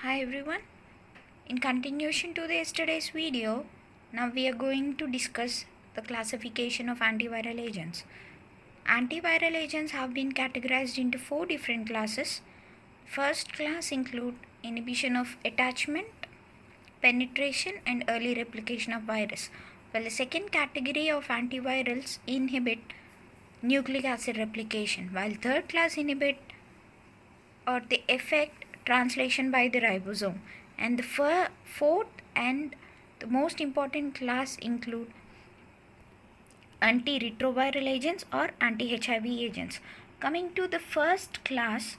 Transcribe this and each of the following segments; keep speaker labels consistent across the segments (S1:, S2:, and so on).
S1: Hi everyone. In continuation to the yesterday's video, now we are going to discuss the classification of antiviral agents. Antiviral agents have been categorized into four different classes. First class include inhibition of attachment, penetration and early replication of virus. While the second category of antivirals inhibit nucleic acid replication, while third class inhibit or they affect translation by the ribosome. And the fourth and the most important class include antiretroviral agents or anti-HIV agents. Coming to the first class,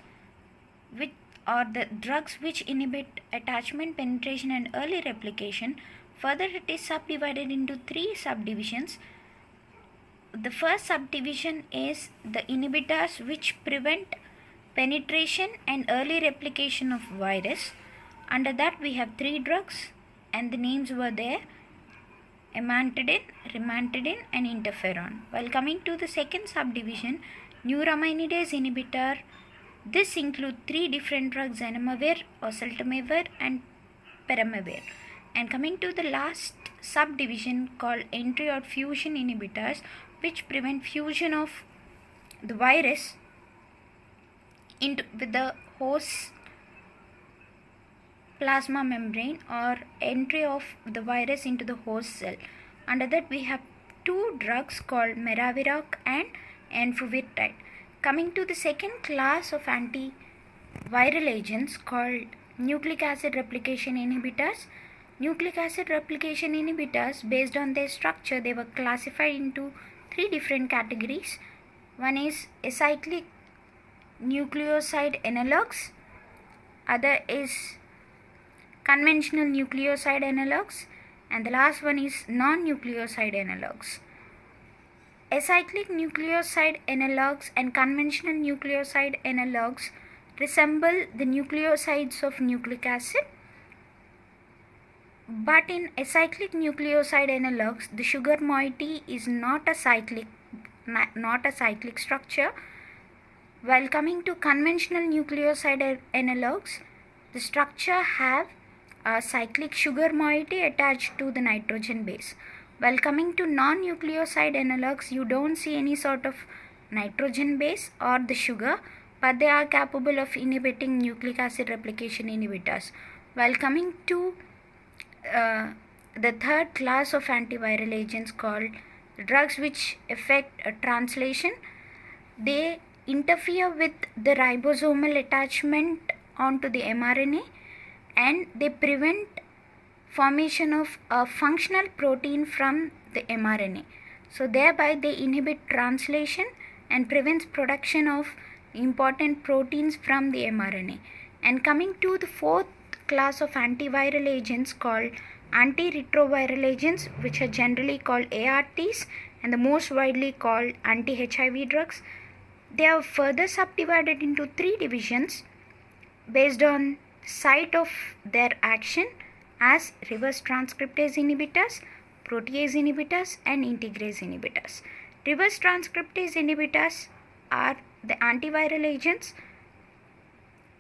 S1: which are the drugs which inhibit attachment, penetration and early replication. Further, it is subdivided into three subdivisions. The first subdivision is the inhibitors which prevent penetration and early replication of virus. Under that we have three drugs and the names were there: amantadine, rimantadine and interferon. While coming to the second subdivision, neuraminidase inhibitor, this includes three different drugs: zanamivir, oseltamivir and peramivir. And coming to the last subdivision called entry or fusion inhibitors, which prevent fusion of the virus with the host plasma membrane or entry of the virus into the host cell. Under that we have two drugs called maraviroc and enfuvirtide. Coming to the second class of antiviral agents called nucleic acid replication inhibitors. Nucleic acid replication inhibitors, based on their structure, they were classified into three different categories. One is acyclic nucleoside analogues, other is conventional nucleoside analogues, and the last one is non-nucleoside analogues. Acyclic nucleoside analogues and conventional nucleoside analogues resemble the nucleosides of nucleic acid, but in acyclic nucleoside analogues the sugar moiety is not a cyclic structure. While coming to conventional nucleoside analogues, the structure have a cyclic sugar moiety attached to the nitrogen base. While coming to non-nucleoside analogues, you don't see any sort of nitrogen base or the sugar, but they are capable of inhibiting nucleic acid replication inhibitors. While coming to the third class of antiviral agents called drugs which affect translation, they interfere with the ribosomal attachment onto the mRNA and they prevent formation of a functional protein from the mRNA. So thereby they inhibit translation and prevents production of important proteins from the mRNA. And coming to the fourth class of antiviral agents called antiretroviral agents, which are generally called ARTs and the most widely called anti-HIV drugs. They are further subdivided into three divisions based on site of their action as reverse transcriptase inhibitors, protease inhibitors and integrase inhibitors. Reverse transcriptase inhibitors are the antiviral agents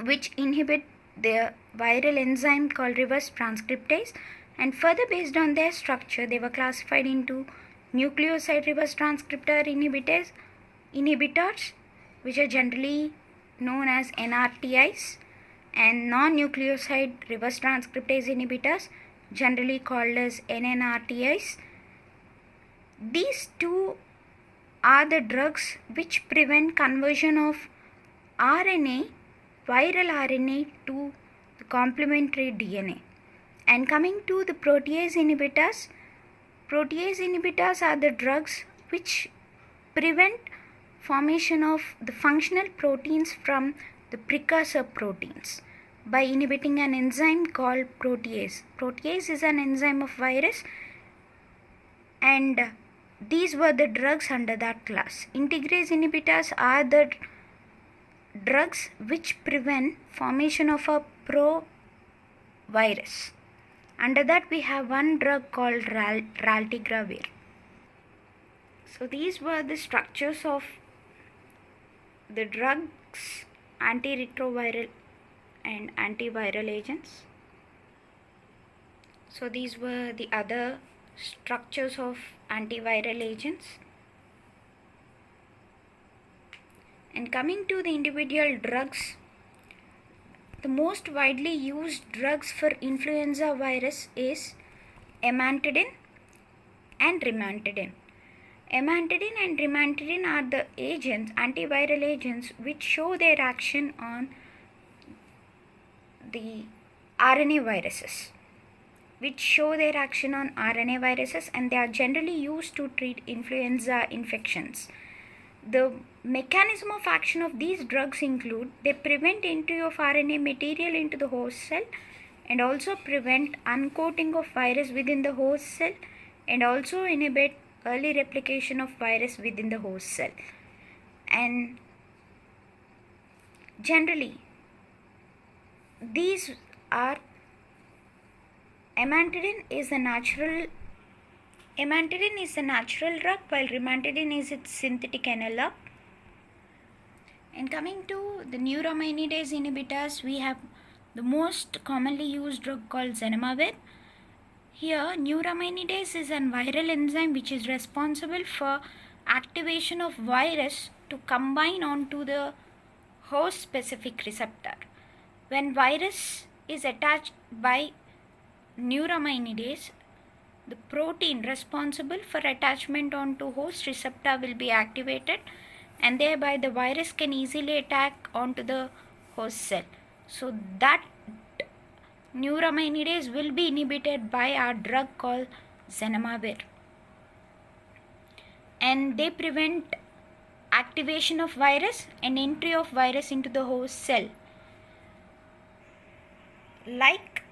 S1: which inhibit the viral enzyme called reverse transcriptase, and further based on their structure they were classified into nucleoside reverse transcriptor inhibitors, which are generally known as NRTIs, and non-nucleoside reverse transcriptase inhibitors, generally called as NNRTIs. These two are the drugs which prevent conversion of RNA, viral RNA, to the complementary DNA. And coming to the protease inhibitors are the drugs which prevent formation of the functional proteins from the precursor proteins by inhibiting an enzyme called protease. Protease is an enzyme of virus, and these were the drugs under that class. Integrase inhibitors are the drugs which prevent formation of a provirus. Under that we have one drug called raltegravir. So these were the structures of the drugs, antiretroviral and antiviral agents. So these were the other structures of antiviral agents. And coming to the individual drugs, the most widely used drugs for influenza virus is amantadine and rimantadine. Amantadine and rimantadine are the agents, antiviral agents, which show their action on the RNA viruses. And they are generally used to treat influenza infections. The mechanism of action of these drugs include they prevent entry of RNA material into the host cell and also prevent uncoating of virus within the host cell and also inhibit early replication of virus within the host cell. And generally these are amantadine is the natural drug, while rimantadine is its synthetic analog. And coming to the neuraminidase inhibitors, we have the most commonly used drug called zanamivir. Here, neuraminidase is a viral enzyme which is responsible for activation of virus to combine onto the host specific receptor. When virus is attached by neuraminidase, the protein responsible for attachment onto host receptor will be activated, and thereby the virus can easily attack onto the host cell. So that neuraminidase will be inhibited by our drug called zanamivir, and they prevent activation of virus and entry of virus into the host cell. Like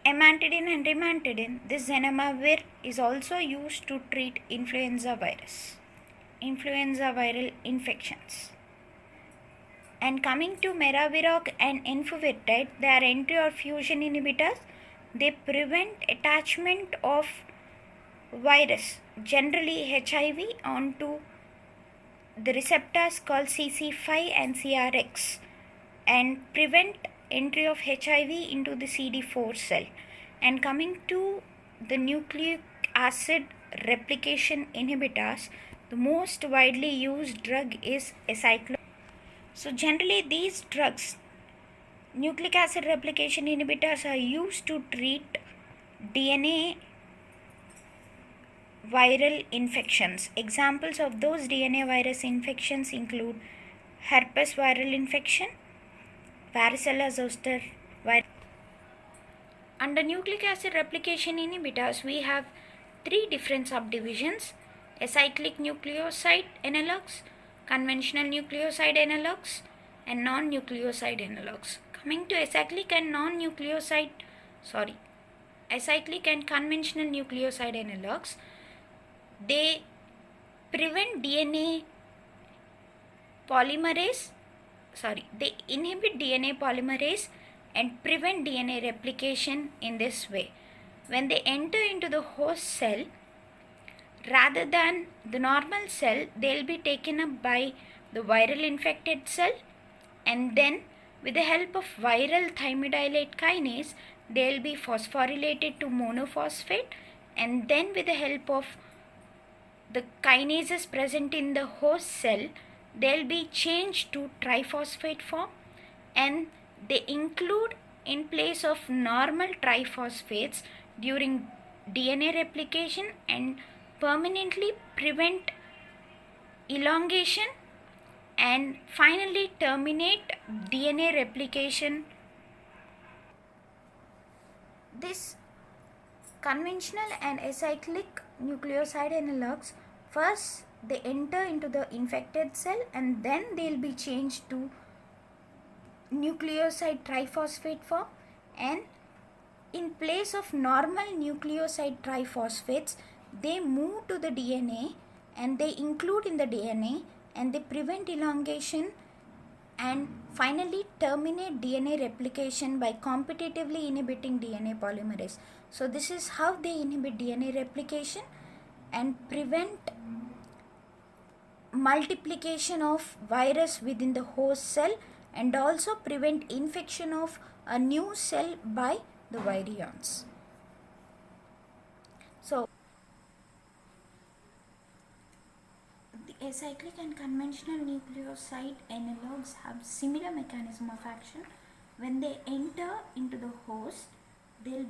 S1: amantadine and rimantadine, this zanamivir is also used to treat influenza viral infections. And coming to maraviroc and enfuvirtide, they are entry or fusion inhibitors. They prevent attachment of virus, generally HIV, onto the receptors called CC5 and CRX, and prevent entry of HIV into the CD4 cell. And coming to the nucleic acid replication inhibitors, the most widely used drug is acyclovir. So generally these drugs, nucleic acid replication inhibitors, are used to treat DNA viral infections. Examples of those DNA virus infections include herpes viral infection, varicella zoster virus. Under nucleic acid replication inhibitors, we have three different subdivisions: acyclic nucleoside analogues, conventional nucleoside analogues, and non-nucleoside analogues. Coming to acyclic and conventional nucleoside analogues, they prevent DNA polymerase, they inhibit DNA polymerase and prevent DNA replication in this way. When they enter into the host cell, rather than the normal cell, they will be taken up by the viral infected cell, and then with the help of viral thymidylate kinase, they will be phosphorylated to monophosphate, and then with the help of the kinases present in the host cell, they will be changed to triphosphate form, and they include, in place of normal triphosphates, during DNA replication and permanently prevent elongation and finally terminate DNA replication. This conventional and acyclic nucleoside analogues, first they enter into the infected cell and then they will be changed to nucleoside triphosphate form, and in place of normal nucleoside triphosphates, they move to the DNA and they include in the DNA and they prevent elongation and finally terminate DNA replication by competitively inhibiting DNA polymerase. So this is how they inhibit DNA replication and prevent multiplication of virus within the host cell, and also prevent infection of a new cell by the virions. So, the acyclic and conventional nucleoside analogues have similar mechanism of action. When they enter into the host, they'll be